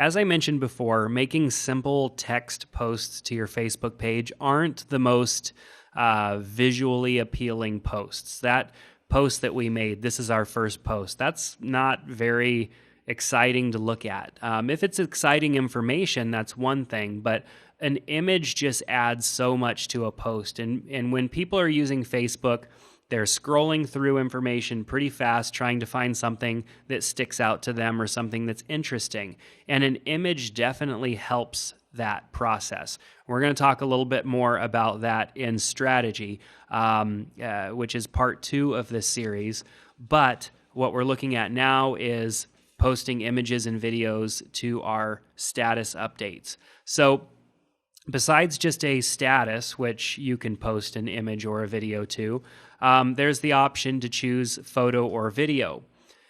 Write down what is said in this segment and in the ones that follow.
as I mentioned before, making simple text posts to your Facebook page aren't the most visually appealing posts. That post that we made, this is our first post, that's not very exciting to look at. If it's exciting information, that's one thing, but an image just adds so much to a post. And when people are using Facebook, they're scrolling through information pretty fast, trying to find something that sticks out to them or something that's interesting. And an image definitely helps that process. We're going to talk a little bit more about that in strategy, which is part 2 of this series. But what we're looking at now is posting images and videos to our status updates. So besides just a status, which you can post an image or a video to, there's the option to choose photo or video.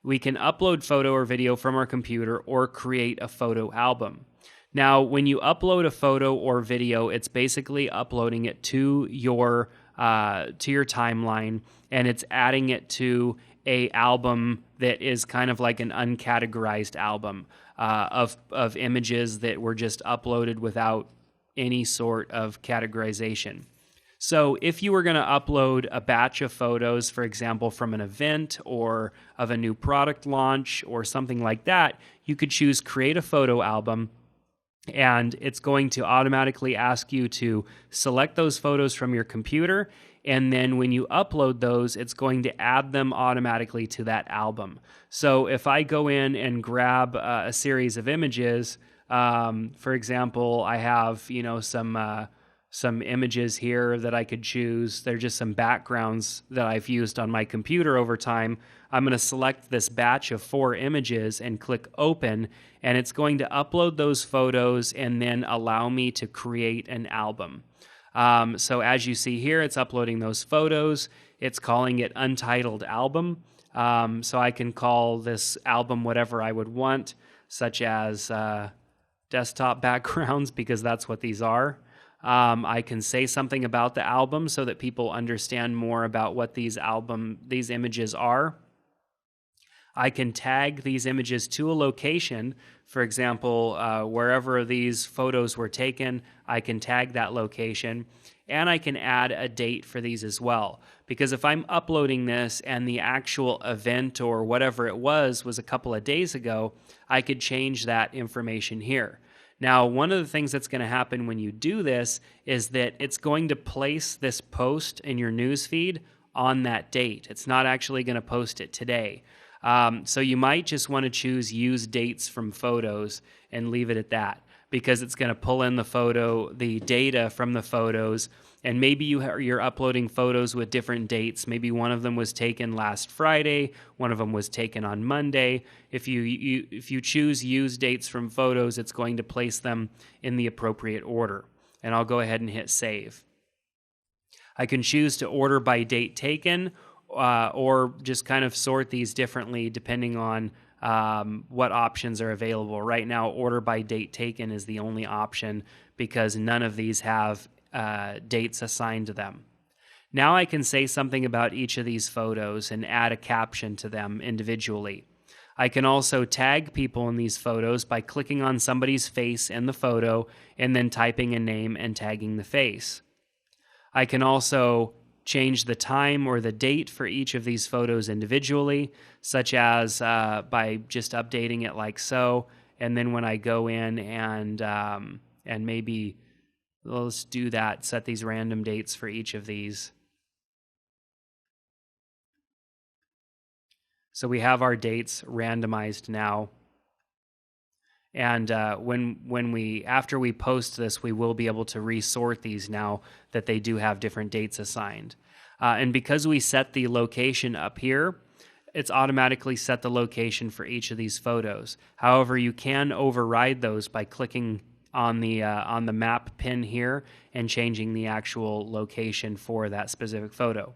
We can upload photo or video from our computer or create a photo album. Now, when you upload a photo or video, it's basically uploading it to your timeline, and it's adding it to a album that is kind of like an uncategorized album of images that were just uploaded without any sort of categorization. So if you were going to upload a batch of photos, for example, from an event or of a new product launch or something like that, you could choose Create a Photo Album, and it's going to automatically ask you to select those photos from your computer, and then when you upload those, it's going to add them automatically to that album. So if I go in and grab a series of images, for example, I have some images here that I could choose. They're just some backgrounds that I've used on my computer over time. I'm going to select this batch of 4 images and click Open, and it's going to upload those photos and then allow me to create an album. So as you see here, it's uploading those photos. It's calling it Untitled Album. So I can call this album whatever I would want, such as desktop backgrounds, because that's what these are. I can say something about the album so that people understand more about what these images are. I can tag these images to a location. For example, wherever these photos were taken, I can tag that location. And I can add a date for these as well. Because if I'm uploading this and the actual event or whatever it was a couple of days ago, I could change that information here. Now, one of the things that's going to happen when you do this is that it's going to place this post in your newsfeed on that date. It's not actually going to post it today. So you might just want to choose Use Dates from Photos and leave it at that, because it's going to pull in the data from the photos, and maybe you're uploading photos with different dates. Maybe one of them was taken last Friday, one of them was taken on Monday. If you choose Use Dates from Photos, it's going to place them in the appropriate order. And I'll go ahead and hit Save. I can choose to order by date taken, or just kind of sort these differently depending on what options are available. Right now, order by date taken is the only option because none of these have dates assigned to them. Now I can say something about each of these photos and add a caption to them individually. I can also tag people in these photos by clicking on somebody's face in the photo and then typing a name and tagging the face. I can also change the time or the date for each of these photos individually, such as by just updating it like so. And then when I go in and maybe let's do that, set these random dates for each of these. So we have our dates randomized now. And after we post this, we will be able to resort these now that they do have different dates assigned. And because we set the location up here, it's automatically set the location for each of these photos. However, you can override those by clicking on the map pin here and changing the actual location for that specific photo.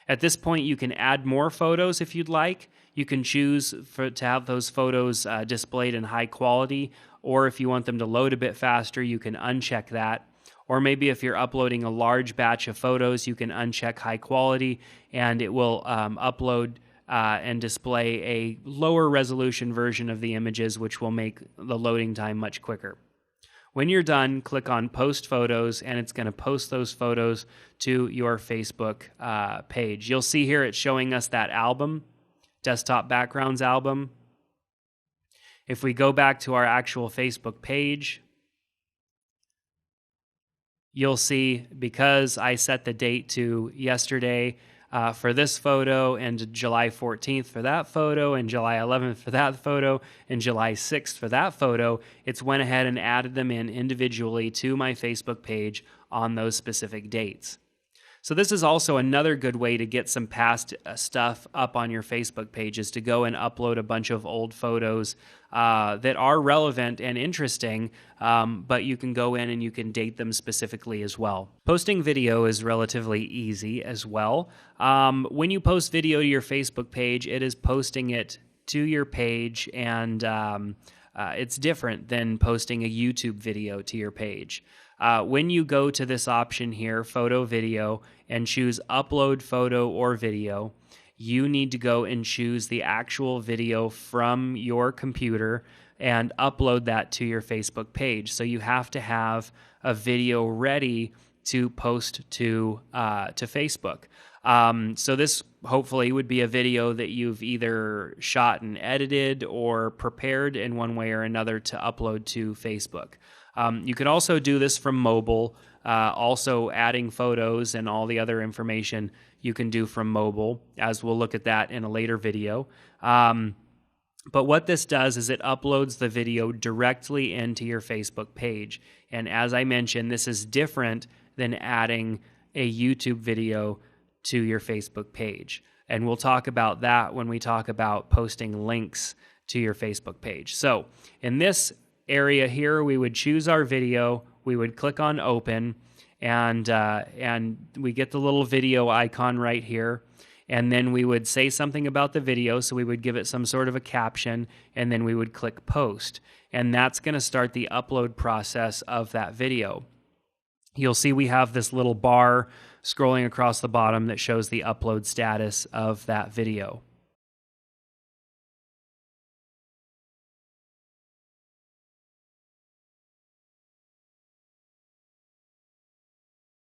At this point, you can add more photos if you'd like. You can choose to have those photos displayed in high quality, or if you want them to load a bit faster, you can uncheck that. Or maybe if you're uploading a large batch of photos, you can uncheck high quality, and it will upload and display a lower resolution version of the images, which will make the loading time much quicker. When you're done, click on Post Photos, and it's going to post those photos to your Facebook page. You'll see here it's showing us that album, Desktop Backgrounds album. If we go back to our actual Facebook page, you'll see, because I set the date to yesterday for this photo, and July 14th for that photo, and July 11th for that photo, and July 6th for that photo, it's went ahead and added them in individually to my Facebook page on those specific dates. So this is also another good way to get some past stuff up on your Facebook page, is to go and upload a bunch of old photos that are relevant and interesting, but you can go in and you can date them specifically as well. Posting video is relatively easy as well. When you post video to your Facebook page, it is posting it to your page, and it's different than posting a YouTube video to your page. When you go to this option here, photo video, and choose upload photo or video, you need to go and choose the actual video from your computer and upload that to your Facebook page. So you have to have a video ready to post to Facebook. So this hopefully would be a video that you've either shot and edited or prepared in one way or another to upload to Facebook. You can also do this from mobile, also adding photos and all the other information you can do from mobile, as we'll look at that in a later video. But what this does is it uploads the video directly into your Facebook page. And as I mentioned, this is different than adding a YouTube video to your Facebook page. And we'll talk about that when we talk about posting links to your Facebook page. So in this area here, we would choose our video, we would click on open, and we get the little video icon right here. And then we would say something about the video, so we would give it some sort of a caption, and then we would click post. And that's going to start the upload process of that video. You'll see we have this little bar scrolling across the bottom that shows the upload status of that video.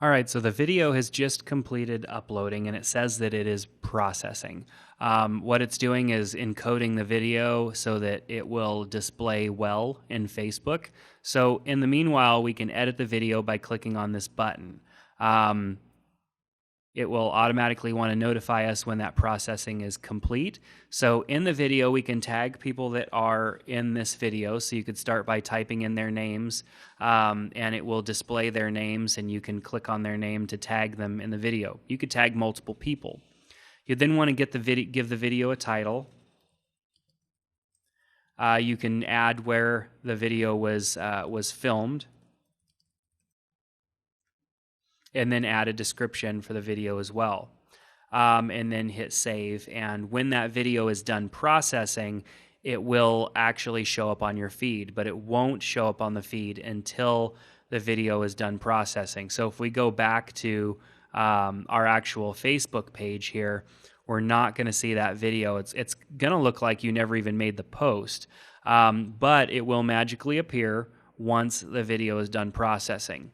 All right, so the video has just completed uploading, and it says that it is processing. What it's doing is encoding the video so that it will display well in Facebook. So in the meanwhile, we can edit the video by clicking on this button. It will automatically want to notify us when that processing is complete. So in the video, we can tag people that are in this video. So you could start by typing in their names, and it will display their names, and you can click on their name to tag them in the video. You could tag multiple people. You then want to give the video a title. You can add where the video was filmed, and then add a description for the video as well. And then hit save. And when that video is done processing, it will actually show up on your feed, but it won't show up on the feed until the video is done processing. So if we go back to our actual Facebook page here, we're not going to see that video. It's going to look like you never even made the post, but it will magically appear once the video is done processing.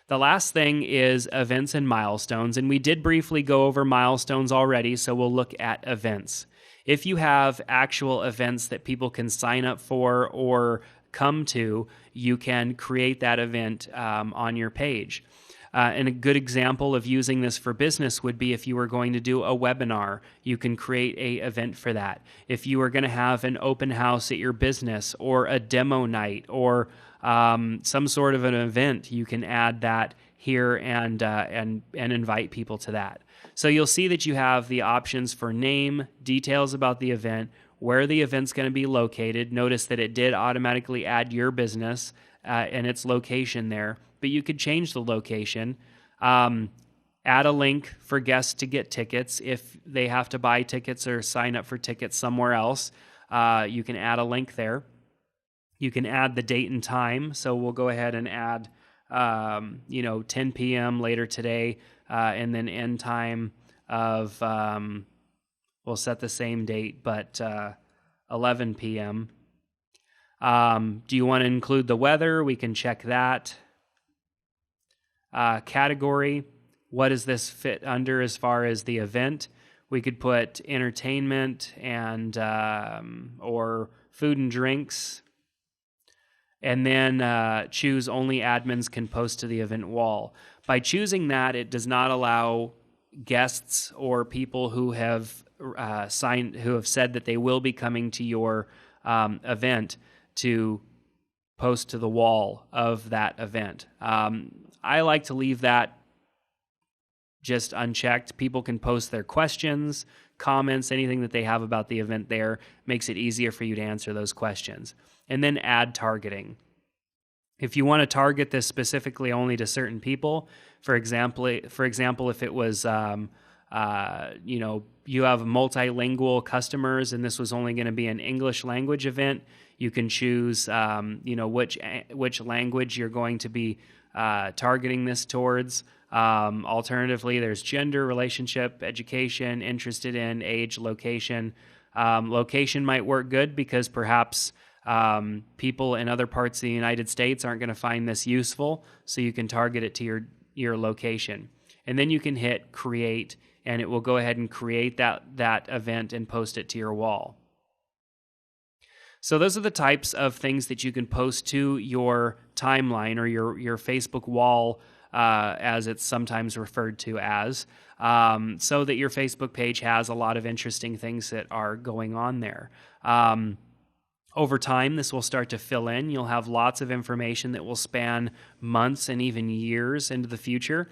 The last thing is events and milestones, and we did briefly go over milestones already, so we'll look at events. If you have actual events that people can sign up for or come to, you can create that event on your page. And a good example of using this for business would be if you were going to do a webinar, you can create an event for that. If you are going to have an open house at your business, or a demo night, or some sort of an event, you can add that here and invite people to that. So you'll see that you have the options for name, details about the event, where the event's going to be located. Notice that it did automatically add your business and its location there, but you could change the location. Add a link for guests to get tickets. If they have to buy tickets or sign up for tickets somewhere else, you can add a link there. You can add the date and time. So we'll go ahead and add, 10 p.m. later today, and then end time of We'll set the same date, but 11 p.m. Do you want to include the weather? We can check that. Category, what does this fit under as far as the event? We could put entertainment and or food and drinks. And then choose only admins can post to the event wall. By choosing that, it does not allow guests or people who have said that they will be coming to your event to post to the wall of that event. I like to leave that just unchecked. People can post their questions, comments, anything that they have about the event there. Makes it easier for you to answer those questions. And then add targeting. If you want to target this specifically only to certain people, for example, if it was, you have multilingual customers and this was only going to be an English language event, you can choose, which language you're going to be targeting this towards. Alternatively, there's gender, relationship, education, interested in, age, location. Location might work good because perhaps people in other parts of the United States aren't going to find this useful, so you can target it to your location. And then you can hit create, and it will go ahead and create that event and post it to your wall. So those are the types of things that you can post to your timeline or your Facebook wall, as it's sometimes referred to as, so that your Facebook page has a lot of interesting things that are going on there. Over time, this will start to fill in. You'll have lots of information that will span months and even years into the future.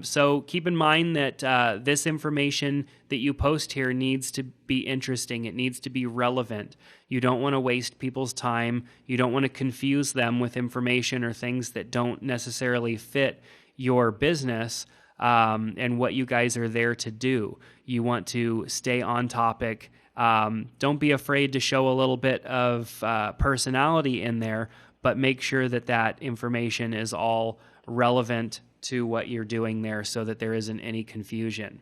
So keep in mind that this information that you post here needs to be interesting. It needs to be relevant. You don't want to waste people's time. You don't want to confuse them with information or things that don't necessarily fit your business and what you guys are there to do. You want to stay on topic. Don't be afraid to show a little bit of personality in there, but make sure that information is all relevant to what you're doing there so that there isn't any confusion.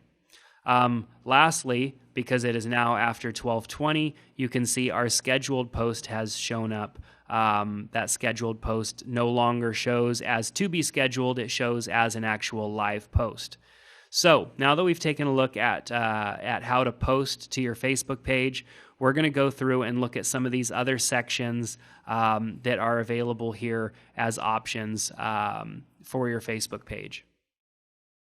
Lastly, because it is now after 12:20, you can see our scheduled post has shown up. That scheduled post no longer shows as to be scheduled, it shows as an actual live post. So now that we've taken a look at how to post to your Facebook page, we're going to go through and look at some of these other sections that are available here as options for your Facebook page.